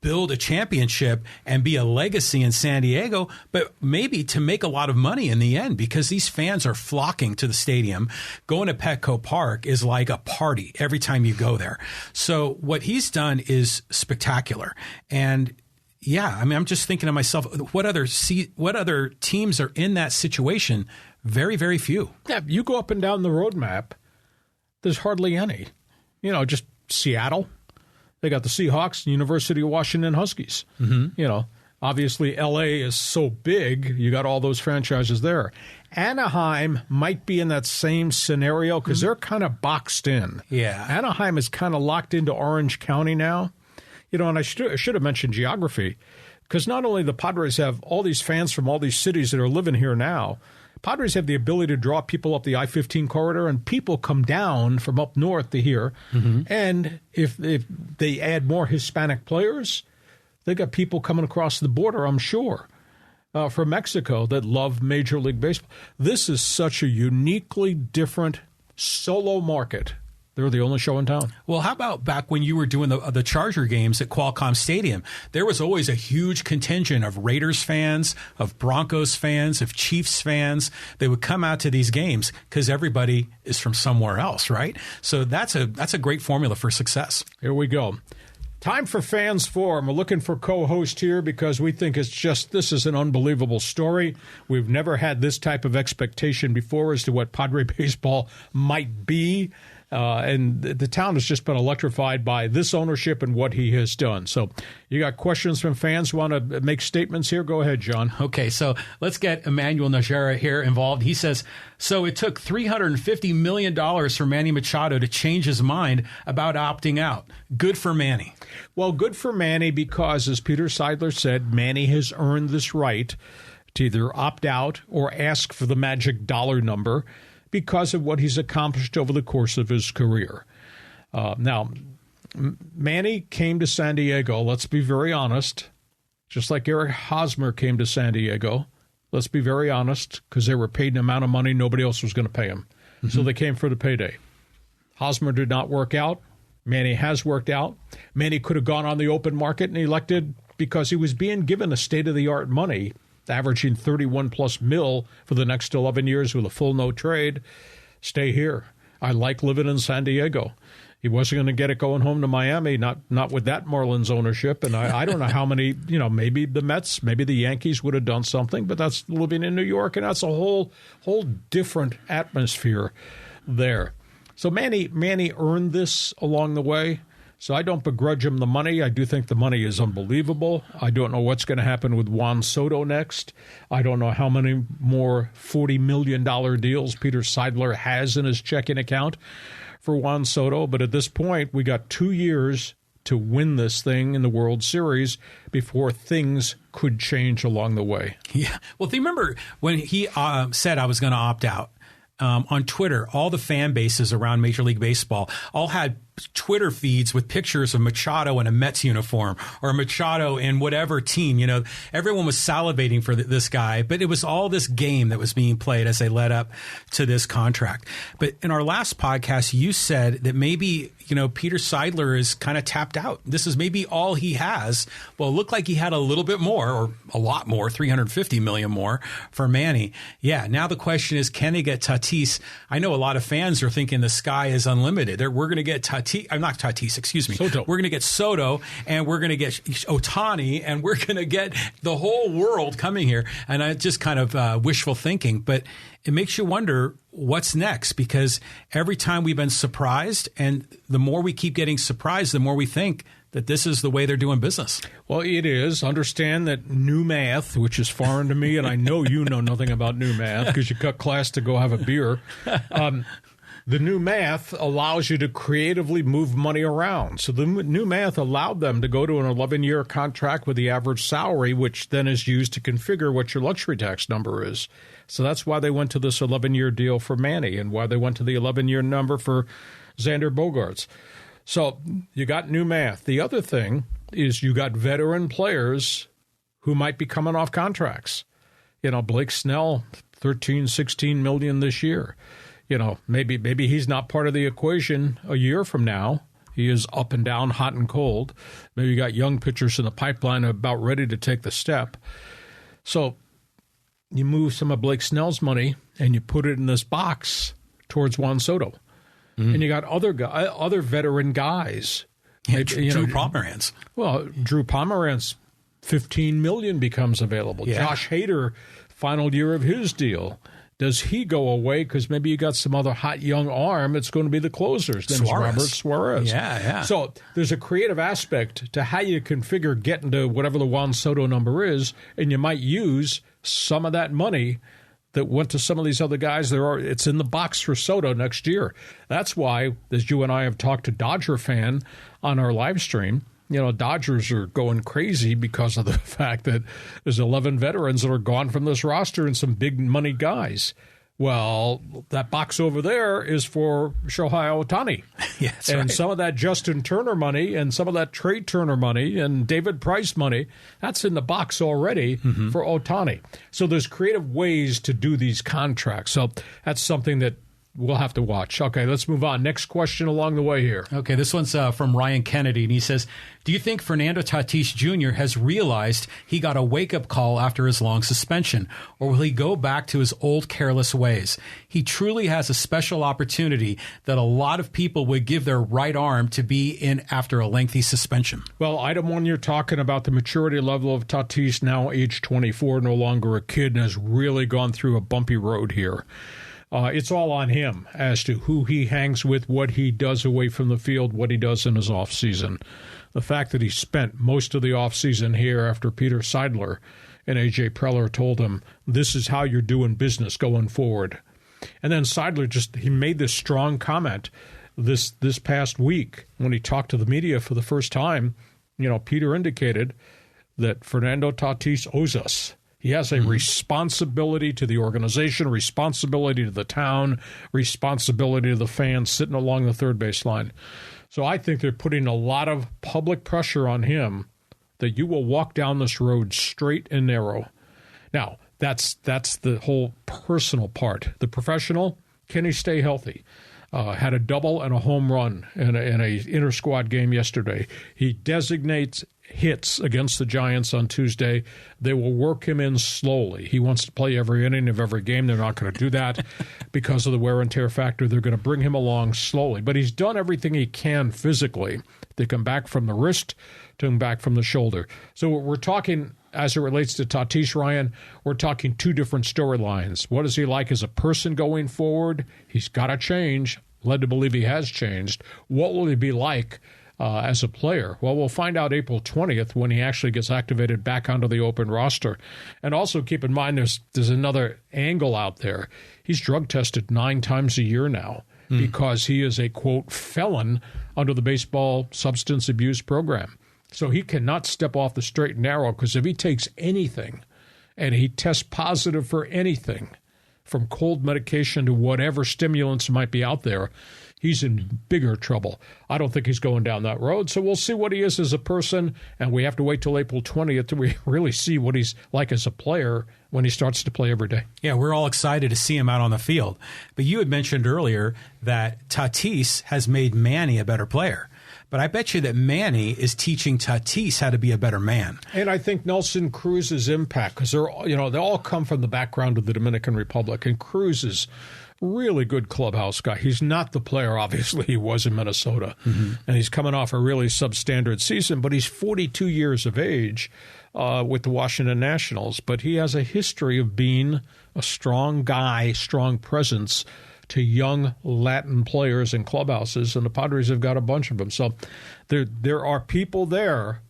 build a championship and be a legacy in San Diego, but maybe to make a lot of money in the end, because these fans are flocking to the stadium. Going to Petco Park is like a party every time you go there. So what he's done is spectacular. And yeah, I mean, I'm just thinking to myself, what other teams are in that situation? Very, very few. Yeah, you go up and down the road map, there's hardly any. Just Seattle. They got the Seahawks, University of Washington Huskies. Mm-hmm. Obviously L.A. is so big, you got all those franchises there. Anaheim might be in that same scenario because they're kind of boxed in. Yeah. Anaheim is kind of locked into Orange County now. And I should have mentioned geography, because not only the Padres have all these fans from all these cities that are living here now, Padres have the ability to draw people up the I-15 corridor, and people come down from up north to here. Mm-hmm. And if they add more Hispanic players, they got people coming across the border, I'm sure, from Mexico that love Major League Baseball. This is such a uniquely different solo market. They're the only show in town. Well, how about back when you were doing the Charger games at Qualcomm Stadium? There was always a huge contingent of Raiders fans, of Broncos fans, of Chiefs fans. They would come out to these games because everybody is from somewhere else, right? So that's a great formula for success. Here we go. Time for Fans Forum. We're looking for co-host here because we think this is an unbelievable story. We've never had this type of expectation before as to what Padre baseball might be. And the town has just been electrified by this ownership and what he has done. So you got questions from fans who want to make statements here? Go ahead, John. Okay, so let's get Emmanuel Najera here involved. He says, so it took $350 million for Manny Machado to change his mind about opting out. Good for Manny. Well, good for Manny because, as Peter Seidler said, Manny has earned this right to either opt out or ask for the magic dollar number because of what he's accomplished over the course of his career. Now, Manny came to San Diego, let's be very honest, just like Eric Hosmer came to San Diego. Let's be very honest, because they were paid an amount of money nobody else was going to pay him. Mm-hmm. So they came for the payday. Hosmer did not work out. Manny has worked out. Manny could have gone on the open market and elected because he was being given a state-of-the-art money, averaging 31-plus mil for the next 11 years with a full no trade. Stay here. I like living in San Diego. He wasn't going to get it going home to Miami, not with that Marlins ownership. And I don't know how many, maybe the Mets, maybe the Yankees would have done something, but that's living in New York, and that's a whole different atmosphere there. So Manny earned this along the way. So I don't begrudge him the money. I do think the money is unbelievable. I don't know what's going to happen with Juan Soto next. I don't know how many more $40 million deals Peter Seidler has in his checking account for Juan Soto. But at this point, we got 2 years to win this thing in the World Series before things could change along the way. Yeah. Well, do you remember when he said I was going to opt out? On Twitter, all the fan bases around Major League Baseball all had Twitter feeds with pictures of Machado in a Mets uniform or Machado in whatever team. Everyone was salivating for this guy, but it was all this game that was being played as they led up to this contract. But in our last podcast, you said that maybe, Peter Seidler is kind of tapped out. This is maybe all he has. Well, it looked like he had a little bit more or a lot more, $350 million more for Manny. Yeah. Now the question is, can they get Tatis? I know a lot of fans are thinking the sky is unlimited. We're going to get Tatis. I'm not Tatis, excuse me. Soto. We're going to get Soto, and we're going to get Ohtani, and we're going to get the whole world coming here. And I just kind of wishful thinking, but it makes you wonder what's next, because every time we've been surprised, and the more we keep getting surprised, the more we think that this is the way they're doing business. Well, it is. Understand that new math, which is foreign to me, and I know you know nothing about new math because you cut class to go have a beer. The new math allows you to creatively move money around. So the new math allowed them to go to an 11-year contract with the average salary, which then is used to configure what your luxury tax number is. So that's why they went to this 11-year deal for Manny and why they went to the 11-year number for XANDER Bogaerts. So you got new math. The other thing is you got veteran players who might be coming off contracts. Blake Snell, $13-16 million this year. Maybe he's not part of the equation a year from now. He is up and down, hot and cold. Maybe you got young pitchers in the pipeline about ready to take the step. So you move some of Blake Snell's money and you put it in this box towards Juan Soto. Mm-hmm. And you got other veteran guys. Yeah, Drew Pomeranz. Well, Drew Pomeranz, $15 million becomes available. Yeah. Josh Hader, final year of his deal. Does he go away because maybe you got some other hot young arm? It's going to be the closers. Then Robert Suarez. Yeah. So there's a creative aspect to how you configure getting to whatever the Juan Soto number is, and you might use some of that money that went to some of these other guys. It's in the box for Soto next year. That's why, as you and I have talked to Dodger fan on our live stream, Dodgers are going crazy because of the fact that there's 11 veterans that are gone from this roster and some big money guys. Well, that box over there is for Shohei Ohtani. Yeah, that's and right. Some of that Justin Turner money and some of that Trey Turner money and David Price money, that's in the box already for Ohtani. So there's creative ways to do these contracts. So that's something that we'll have to watch. Okay, let's move on. Next question along the way here. Okay, this one's from Ryan Kennedy, and he says, do you think Fernando Tatis Jr. has realized he got a wake-up call after his long suspension, or will he go back to his old careless ways? He truly has a special opportunity that a lot of people would give their right arm to be in after a lengthy suspension. Well, item one, you're talking about the maturity level of Tatis, now age 24, no longer a kid, and has really gone through a bumpy road here. It's all on him as to who he hangs with, what he does away from the field, what he does in his offseason. The fact that he spent most of the offseason here after Peter Seidler and A.J. Preller told him, this is how you're doing business going forward. And then Seidler he made this strong comment this past week when he talked to the media for the first time. Peter indicated that Fernando Tatis owes us. He has a responsibility to the organization, responsibility to the town, responsibility to the fans sitting along the third base line. So I think they're putting a lot of public pressure on him that you will walk down this road straight and narrow. Now, that's the whole personal part. The professional, can he stay healthy? Had a double and a home run in a inter-squad game yesterday. He designates hits against the Giants on Tuesday. They will work him in slowly. He wants to play every inning of every game. They're not going to do that because of the wear and tear factor. They're going to bring him along slowly. But he's done everything he can physically to come back from the wrist, to come back from the shoulder. So we're talking, as it relates to Tatis, Ryan, we're talking two different storylines. What is he like as a person going forward? He's got to change. Led to believe he has changed. What will he be like as a player? Well, we'll find out April 20th when he actually gets activated back onto the open roster. And also keep in mind there's another angle out there. He's drug tested 9 times a year now because he is a, quote, felon under the baseball substance abuse program. So he cannot step off the straight and narrow because if he takes anything and he tests positive for anything, from cold medication to whatever stimulants might be out there, he's in bigger trouble. I don't think he's going down that road. So we'll see what he is as a person, and we have to wait till April 20th till we really see what he's like as a player when he starts to play every day. Yeah, we're all excited to see him out on the field. But you had mentioned earlier that Tatis has made Manny a better player. But I bet you that Manny is teaching Tatis how to be a better man. And I think Nelson Cruz's impact, because they all come from the background of the Dominican Republic, and Cruz is really good clubhouse guy. He's not the player, obviously, he was in Minnesota. And he's coming off a really substandard season, but he's 42 years of age with the Washington Nationals. But he has a history of being a strong guy, strong presence to young Latin players in clubhouses, and the Padres have got a bunch of them. So there are people there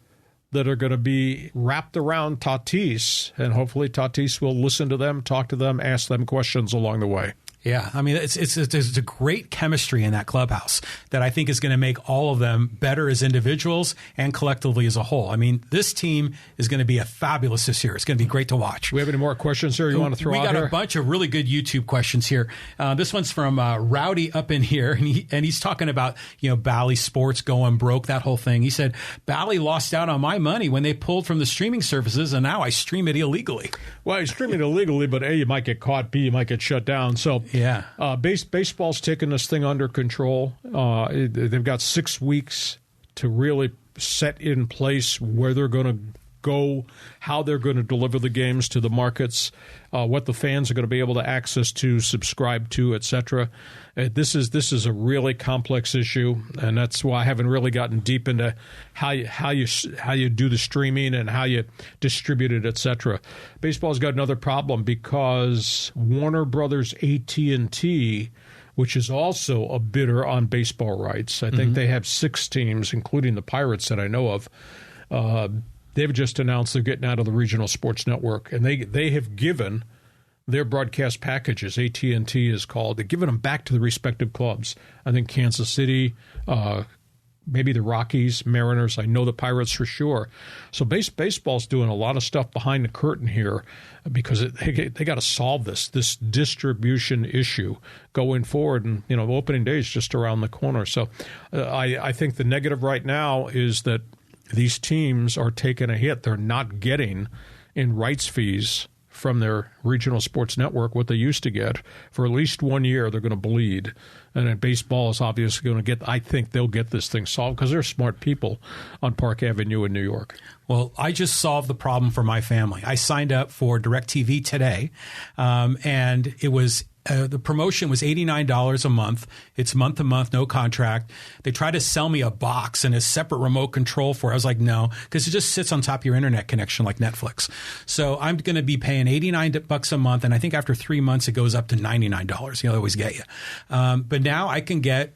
that are going to be wrapped around Tatis, and hopefully Tatis will listen to them, talk to them, ask them questions along the way. Yeah, I mean, there's a great chemistry in that clubhouse that I think is going to make all of them better as individuals and collectively as a whole. I mean, this team is going to be fabulous this year. It's going to be great to watch. We have any more questions here you want to throw out here? We got a bunch of really good YouTube questions here. This one's from Rowdy up in here, and he's talking about, Bally Sports going broke, that whole thing. He said, Bally lost out on my money when they pulled from the streaming services, and now I stream it illegally. Well, you stream it illegally, but A, you might get caught, B, you might get shut down. So yeah, baseball's taking this thing under control. They've got 6 weeks to really set in place where they're going to go, how they're going to deliver the games to the markets, what the fans are going to be able to access to, subscribe to, etc. This is a really complex issue, and that's why I haven't really gotten deep into how you do the streaming and how you distribute it, etc. Baseball's got another problem because Warner Brothers AT&T, which is also a bidder on baseball rights, I think they have 6 teams, including the Pirates that I know of. They've just announced they're getting out of the regional sports network, and they have given their broadcast packages, AT&T is called, they've given them back to the respective clubs. I think Kansas City, maybe the Rockies, Mariners, I know the Pirates for sure. So baseball's doing a lot of stuff behind the curtain here because they got to solve this distribution issue going forward. And, opening day is just around the corner. So I think the negative right now is that these teams are taking a hit. They're not getting in rights fees from their regional sports network what they used to get. For at least 1 year, they're going to bleed. And then baseball is obviously going to I think they'll get this thing solved because they're smart people on Park Avenue in New York. Well, I just solved the problem for my family. I signed up for DirecTV today, and it was the promotion was $89 a month. It's month to month, no contract. They tried to sell me a box and a separate remote control for it. I was like, no, because it just sits on top of your internet connection like Netflix. So I'm going to be paying $89 a month, and I think after 3 months it goes up to $99. They always get you. But now I can get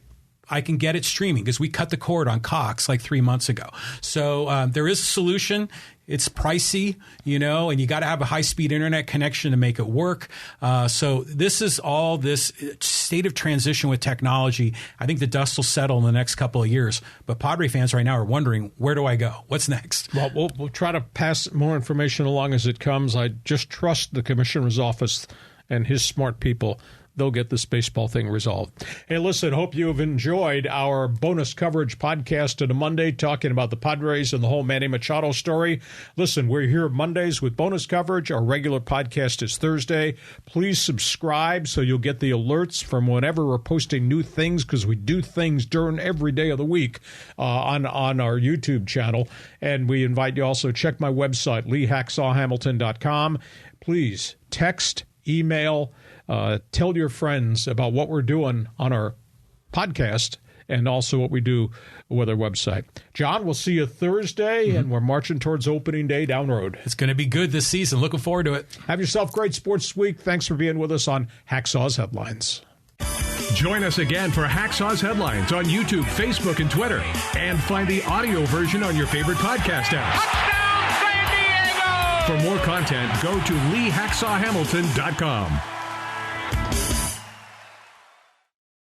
it streaming because we cut the cord on Cox like 3 months ago. So there is a solution. It's pricey, and you got to have a high-speed internet connection to make it work. So this is all this state of transition with technology. I think the dust will settle in the next couple of years. But Padre fans right now are wondering, where do I go? What's next? Well, we'll try to pass more information along as it comes. I just trust the commissioner's office and his smart people. They'll get this baseball thing resolved. Hey, listen, hope you have enjoyed our bonus coverage podcast on a Monday talking about the Padres and the whole Manny Machado story. Listen, we're here Mondays with bonus coverage. Our regular podcast is Thursday. Please subscribe so you'll get the alerts from whenever we're posting new things because we do things during every day of the week on our YouTube channel. And we invite you also to check my website, LeeHacksawHamilton.com. Please text, email, tell your friends about what we're doing on our podcast and also what we do with our website. John, we'll see you Thursday, and we're marching towards opening day down the road. It's going to be good this season. Looking forward to it. Have yourself a great sports week. Thanks for being with us on Hacksaw's Headlines. Join us again for Hacksaw's Headlines on YouTube, Facebook, and Twitter. And find the audio version on your favorite podcast app. Touchdown, San Diego! For more content, go to LeeHacksawHamilton.com.